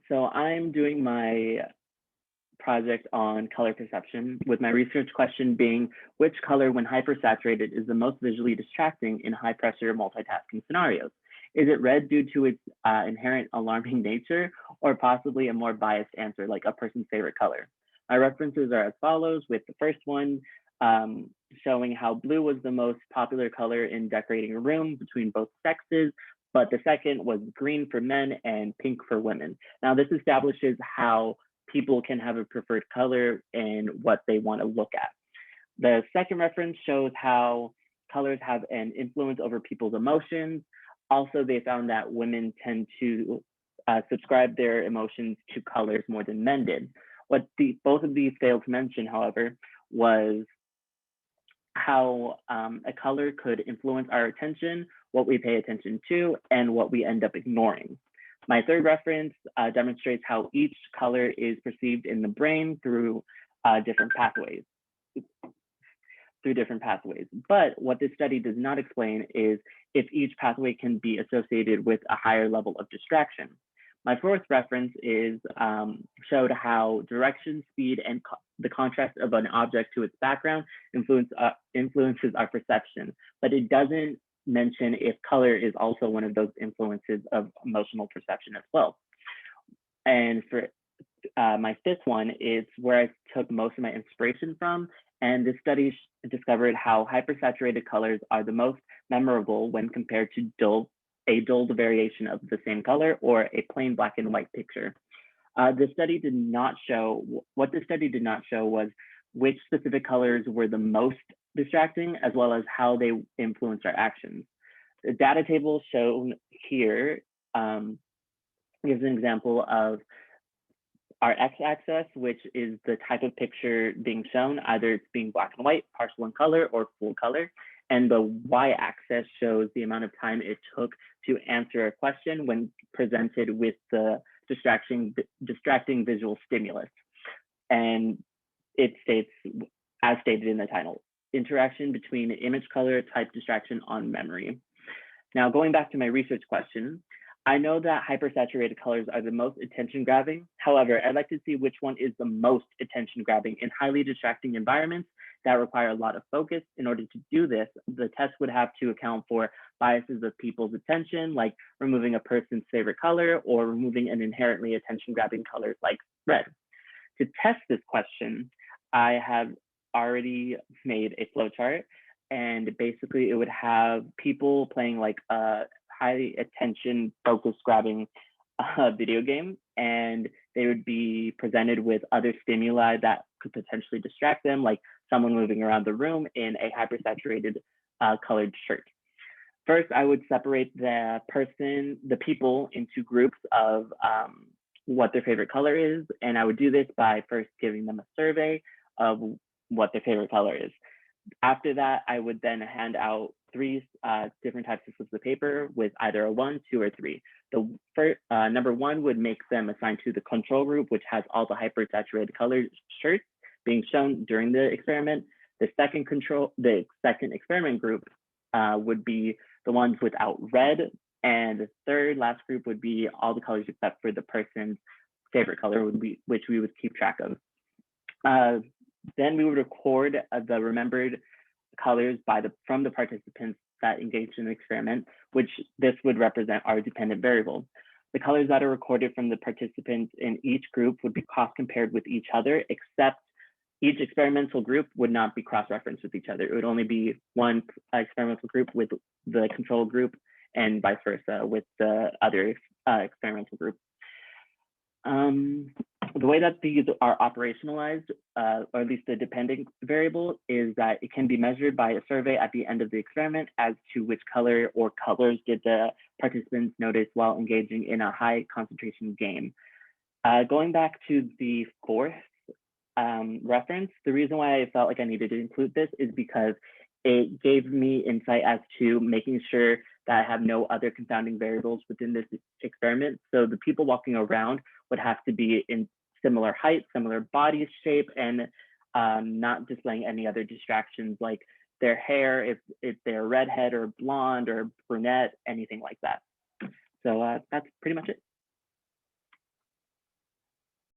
So I'm doing my project on color perception, with my research question being which color, when hypersaturated, is the most visually distracting in high pressure multitasking scenarios? Is it red due to its inherent alarming nature, or possibly a more biased answer like a person's favorite color? My references are as follows, with the first one showing how blue was the most popular color in decorating a room between both sexes, but the second was green for men and pink for women. Now, this establishes how people can have a preferred color and what they want to look at. The second reference shows how colors have an influence over people's emotions. Also, they found that women tend to subscribe their emotions to colors more than men did. What both of these failed to mention, however, was how a color could influence our attention, what we pay attention to, and what we end up ignoring. My third reference demonstrates how each color is perceived in the brain through different pathways. But what this study does not explain is if each pathway can be associated with a higher level of distraction. My fourth reference is showed how direction, speed, and the contrast of an object to its background influences our perception, but it doesn't mention if color is also one of those influences of emotional perception as well. And for my fifth one is where I took most of my inspiration from, and this study discovered how hypersaturated colors are the most memorable when compared to a dulled variation of the same color or a plain black and white picture. What the study did not show was which specific colors were the most distracting, as well as how they influence our actions. The data table shown here gives an example of our x-axis, which is the type of picture being shown, either it's being black and white, partial in color, or full color. And the y-axis shows the amount of time it took to answer a question when presented with the distracting visual stimulus. And it states, as stated in the title, interaction between image color type distraction on memory. Now, going back to my research question, I know that hypersaturated colors are the most attention grabbing. However, I'd like to see which one is the most attention grabbing in highly distracting environments that require a lot of focus. In order to do this, the test would have to account for biases of people's attention, like removing a person's favorite color or removing an inherently attention grabbing color like red. To test this question, I have already made a flowchart, and basically it would have people playing like a high attention focus grabbing video game, and they would be presented with other stimuli that could potentially distract them, like someone moving around the room in a hypersaturated colored shirt. First, I would separate the people into groups of what their favorite color is, and I would do this by first giving them a survey of what their favorite color is. After that, I would then hand out three different types of slips of paper with either a 1, 2, or 3. The first, number 1 would make them assigned to the control group, which has all the hypersaturated colored shirts being shown during the experiment. The second experiment group would be the ones without red, and the third last group would be all the colors except for the person's favorite color, which we would keep track of. Then we would record the remembered colors from the participants that engaged in the experiment, which this would represent our dependent variable. The colors that are recorded from the participants in each group would be cross-compared with each other, except each experimental group would not be cross-referenced with each other. It would only be one experimental group with the control group and vice versa with the other experimental group. The way that these are operationalized, or at least the dependent variable, is that it can be measured by a survey at the end of the experiment as to which color or colors did the participants notice while engaging in a high concentration game. Going back to the fourth reference, the reason why I felt like I needed to include this is because it gave me insight as to making sure that I have no other confounding variables within this experiment. So the people walking around would have to be in similar height, similar body shape, and not displaying any other distractions like their hair, if they're redhead or blonde or brunette, anything like that. So that's pretty much it.